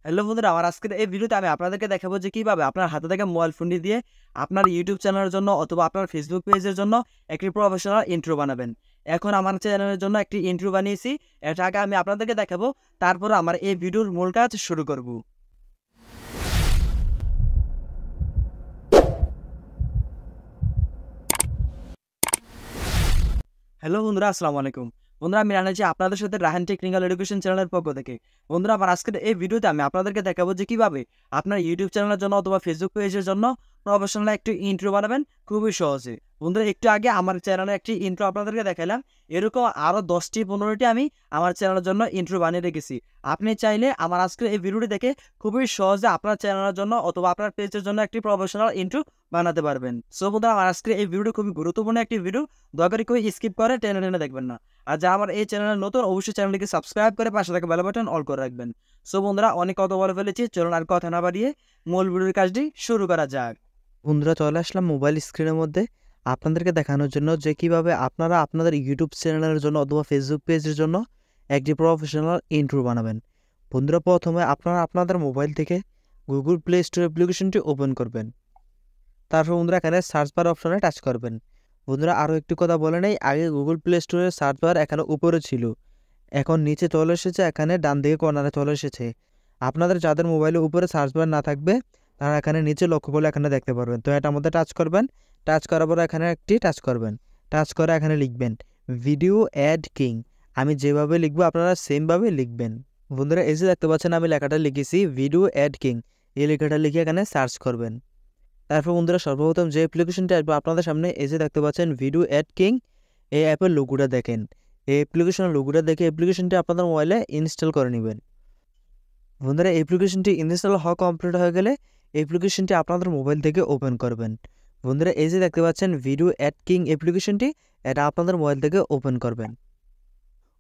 Hello বন্ধুরা, আমার আজকের এই ভিডিওতে আমি আপনাদেরকে দেখাবো যে কিভাবে আপনার হাতে থাকা মোবাইল ফোনটি দিয়ে আপনার ইউটিউব চ্যানেলের জন্য অথবা আপনার ফেসবুক পেজের জন্য একটি প্রফেশনাল ইন্ট্রো বানাবেন। এখন আমার চ্যানেলের জন্য একটি ইন্ট্রো বানিয়েছি, এটা আগে আমি আপনাদেরকে দেখাবো, তারপরে আমার এই ভিডিওর মূল কাজ শুরু করব। হ্যালো বন্ধুরা, আসসালামু আলাইকুম। বন্ধুরা, আমি রানা আছি আপনাদের সাথে রাহান টেকনিক্যাল এডুকেশন চ্যানেলের পক্ষ থেকে। বন্ধুরা, আমার আজকের এই ভিডিওতে আমি আপনাদেরকে দেখাবো যে কিভাবে আপনার ইউটিউব চ্যানেলের জন্য অথবা ফেসবুক পেজের জন্য প্রফেশনাল একটি ইন্ট্রো বানাবেন খুবই সহজে। বন্ধুরা, একটু আগে আমার চ্যানেলে একটি ইন্ট্রো আপনাদেরকে দেখালাম, এরকম আরও 10টি-15টি আমি আমার চ্যানেলের জন্য ইন্ট্রো বানিয়ে রেখেছি। আপনি চাইলে আমার আজকের এই ভিডিওটি দেখে খুবই সহজে আপনার চ্যানেলের জন্য অথবা আপনার পেজের জন্য একটি প্রফেশনাল ইন্ট্রো বানাতে পারবেন। সো বন্ধুরা, আমার আজকের এই ভিডিওটি খুবই গুরুত্বপূর্ণ একটি ভিডিও, দয়া করে কেউ স্কিপ করে টেনে টেনে দেখবেন না। আর যারা আমার এই চ্যানেলে নতুন, অবশ্যই চ্যানেলটিকে সাবস্ক্রাইব করে পাশে থাকা বেল বাটন অল করে রাখবেন। সো বন্ধুরা, অনেক কথা বলে ফেলেছি, চলুন আর কথা না বাড়িয়ে মূল ভিডিওর কাজটি শুরু করা যাক। বন্ধুরা, চলে আসলাম মোবাইল স্ক্রিনের মধ্যে আপনাদেরকে দেখানোর জন্য যে কিভাবে আপনারা আপনাদের ইউটিউব চ্যানেলের জন্য অথবা ফেসবুক পেজের জন্য একটি প্রফেশনাল ইন্ট্রো বানাবেন। বন্ধুরা, প্রথমে আপনারা আপনাদের মোবাইল থেকে গুগল প্লে স্টোর অ্যাপ্লিকেশনটি ওপেন করবেন। তারপর বন্ধুরা এখানে সার্চ বার অপশনে টাচ করবেন। বন্ধুরা, আরও একটি কথা বলে নেই, আগে গুগল প্লে স্টোরের সার্চ বার এখানে উপরে ছিল, এখন নিচে চলে এসেছে, এখানে ডান দিকে কর্নারে চলে এসেছে। আপনাদের যাদের মোবাইলের উপরে সার্চ বার না থাকবে তারা এখানে নিচে লক্ষ্য করলে এখানে দেখতে পারবেন। তো এটার মধ্যে টাচ করবেন, টাচ করার পর এখানে একটি টাচ করবেন, টাচ করে এখানে লিখবেন ভিডিও অ্যাড কিং। আমি যেভাবে লিখবো আপনারা সেমভাবে লিখবেন। বন্ধুরা, এই যে দেখতে পাচ্ছেন আমি লেখাটা লিখেছি ভিডিও অ্যাড কিং, এই লেখাটা লিখে এখানে সার্চ করবেন। তারপর বন্ধুরা সর্বপ্রথম যে অ্যাপ্লিকেশনটি আসবে আপনাদের সামনে, এই যে দেখতে পাচ্ছেন ভিডিও অ্যাড কিং, এই অ্যাপের লোগোটা দেখেন। এই অ্যাপ্লিকেশনের লোগোটা দেখে অ্যাপ্লিকেশনটি আপনাদের মোবাইলে ইনস্টল করে নেবেন। বন্ধুরা, অ্যাপ্লিকেশনটি ইনস্টল হওয়া কমপ্লিট হয়ে গেলে অ্যাপ্লিকেশনটি আপনাদের মোবাইল থেকে ওপেন করবেন। বন্ধুরা, এই যে দেখতে পাচ্ছেন ভিডিও অ্যাড কিং অ্যাপ্লিকেশনটি, এটা আপনাদের মোবাইল থেকে ওপেন করবেন।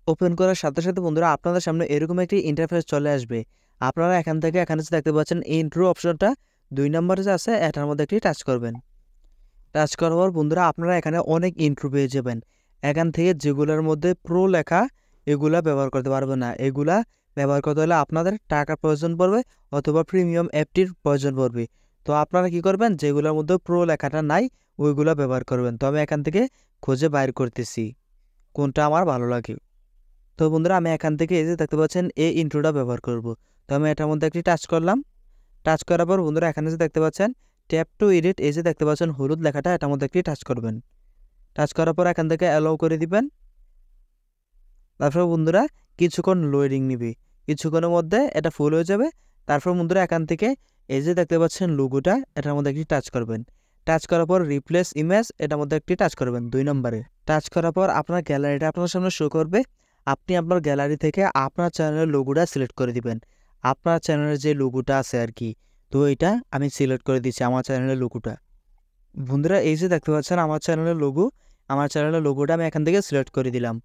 ওপেন করার সাথে সাথে বন্ধুরা আপনাদের সামনে এরকম একটি ইন্টারফেস চলে আসবে। আপনারা এখান থেকে এখানে যে দেখতে পাচ্ছেন ইন্ট্রো অপশনটা 2 নম্বরে যে আছে এটার মধ্যে একটি টাচ করবেন। টাচ করার পর বন্ধুরা আপনারা এখানে অনেক ইন্ট্রো পেয়ে যাবেন। এখান থেকে যেগুলোর মধ্যে প্রো লেখা এগুলা ব্যবহার করতে পারবে না, এগুলা ব্যবহার করতে হলে আপনাদের টাকার প্রয়োজন পড়বে অথবা প্রিমিয়াম অ্যাপটির প্রয়োজন পড়বে। তো আপনারা কি করবেন, যেগুলোর মধ্যে প্রো লেখাটা নাই ওইগুলো ব্যবহার করবেন। তো আমি এখান থেকে খুঁজে বাইর করতেছি কোনটা আমার ভালো লাগে। তো বন্ধুরা, আমি এখান থেকে এই যে দেখতে পাচ্ছেন এই ইন্ট্রোটা ব্যবহার করব। তো আমি এটার মধ্যে একটি টাচ করলাম। টাচ করার পর বন্ধুরা এখানে যে দেখতে পাচ্ছেন ট্যাপ টু এডিট, এই যে দেখতে পাচ্ছেন হলুদ লেখাটা, এটার মধ্যে একটি টাচ করবেন। টাচ করার পর এখান থেকে অ্যালাউ করে দিবেন। তারপর বন্ধুরা কিছুক্ষণ লোডিং নিবে, কিছুক্ষণের মধ্যে এটা ফুল হয়ে যাবে। তারপর বন্ধুরা এখান থেকে এই যে দেখতে পাচ্ছেন লোগোটা, এটার মধ্যে একটি টাচ করবেন। টাচ করার পর রিপ্লেস ইমেজ, এটার মধ্যে একটি টাচ করবেন 2 নম্বরে। টাচ করার পর আপনার গ্যালারিটা আপনার সামনে শো করবে। আপনি আপনার গ্যালারি থেকে আপনার চ্যানেলের লোগোটা সিলেক্ট করে দিবেন, আপনার চ্যানেলের যে লোগোটা আছে আর কি। তো এটা আমি সিলেক্ট করে দিচ্ছি আমার চ্যানেলের লোগোটা। বন্ধুরা, এই যে দেখতে পাচ্ছেন আমার চ্যানেলের লোগো, আমার চ্যানেলের লোগোটা আমি এখান থেকে সিলেক্ট করে দিলাম।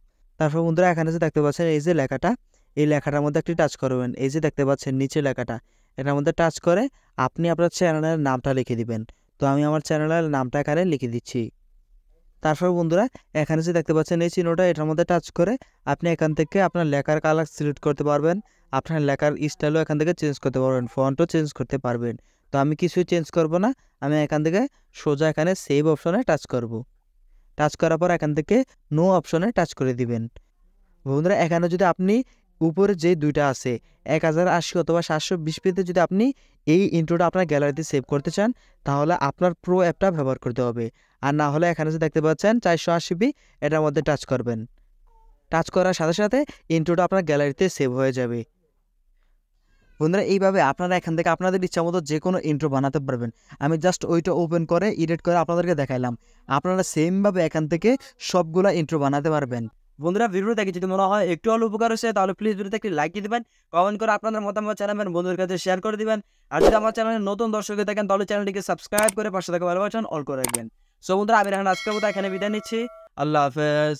তারপর বন্ধুরা এখানে যে দেখতে পাচ্ছেন এই যে লেখাটা, এই লেখাটার মধ্যে একটি টাচ করবেন। এই যে দেখতে পাচ্ছেন নিচে লেখাটা, এটার মধ্যে টাচ করে আপনি আপনার চ্যানেলের নামটা লিখে দিবেন। তো আমি আমার চ্যানেলের নামটা এখানে লিখে দিচ্ছি। তারপর বন্ধুরা এখানে যে দেখতে পাচ্ছেন এই চিহ্নটা, এটার মধ্যে টাচ করে আপনি এখান থেকে আপনার লেখার কালার সিলেক্ট করতে পারবেন, আপনার লেখার স্টাইলও এখান থেকে চেঞ্জ করতে পারবেন, ফন্টও চেঞ্জ করতে পারবেন। তো আমি কিছুই চেঞ্জ করব না, আমি এখান থেকে সোজা এখানে সেভ অপশনে টাচ করব। টাচ করার পর এখান থেকে নো অপশনে টাচ করে দিবেন। বন্ধুরা, এখানে যদি আপনি উপরে যে দুইটা আছে 1080 অথবা 720 পেতে যদি আপনি এই ইন্ট্রোটা আপনার গ্যালারিতে সেভ করতে চান, তাহলে আপনার প্রো অ্যাপটা ব্যবহার করতে হবে। আর না হলে এখানে যে দেখতে পাচ্ছেন 480p, এটার মধ্যে টাচ করবেন। টাচ করার সাথে সাথে ইন্ট্রোটা আপনার গ্যালারিতে সেভ হয়ে যাবে। বন্ধুরা, এইভাবে আপনারা এখান থেকে আপনাদের ইচ্ছা মতো যে কোনো ইন্ট্রো বানাতে পারবেন। আমি জাস্ট ওইটা ওপেন করে এডিট করে আপনাদেরকে দেখাইলাম, আপনারা সেমভাবে এখান থেকে সবগুলা ইন্ট্রো বানাতে পারবেন। বন্ধুরা, ভিডিও দেখে যদি মনে হয় একটু হলেও উপকার হয়েছে, তাহলে প্লিজ ভিডিওতে একটি লাইক দিয়ে দিবেন, কমেন্ট করে আপনাদের মতামত জানাবেন, বন্ধুদের কাছে শেয়ার করে দিবেন। আর যদি আমার চ্যানেলে নতুন দর্শক হয়ে থাকেন তাহলে চ্যানেলটিকে সাবস্ক্রাইব করে পাশে থাকা বেল বাটন অল করে রাখবেন। সো বন্ধুরা, আমি রাহান আজকের মতো এখানে বিদায় নিচ্ছি। আল্লাহ হাফেজ।